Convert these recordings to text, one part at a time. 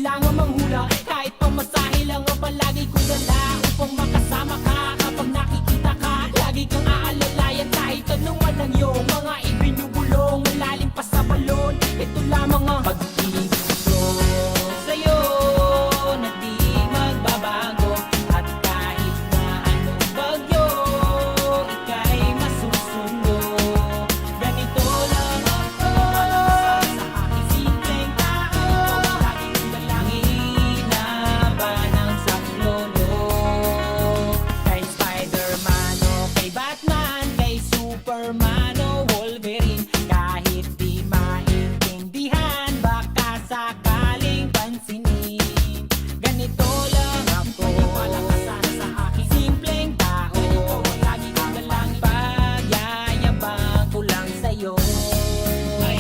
kailangan manghula. Kahit pamasahe lang ang palagi kong dala upang makasama ka. Kapag nakikita ka, lagi kang aalalayan. Kahit anong walang iyong mga ibinubulong, malalim pa sa balon. Ito lamang ang pag-ibig ko sa'yo na di magbabago. At kahit na anong bagyo, ika'y masusunod. Ganito lang ako sa aking simpleng tao. Laging dalangin na ba ng saklolo? Kay Spider-Man o kay Batman, kay Superman o Wolverine, kahit di maintindihan, baka sakaling pansinin. Ganito lang ako, maniwala ka sana sa aking simpleng tao. Ganito ang laging dalangin, pagyayabang ko lang sa'yo. Ay,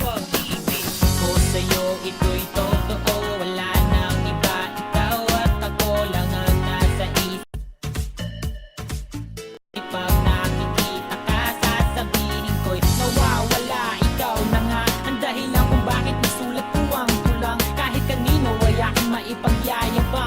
pag-ibig ko sa'yo, ito'y totoo. Wala nang iba, ikaw at ako lang ang nasa isip. Pag nakikita ka, sasabihin ko'y nawawala. Ikaw na nga ang dahilan kung bakit nasulat ko ang tulang. Kahit kanino ay aking maipagyayabang.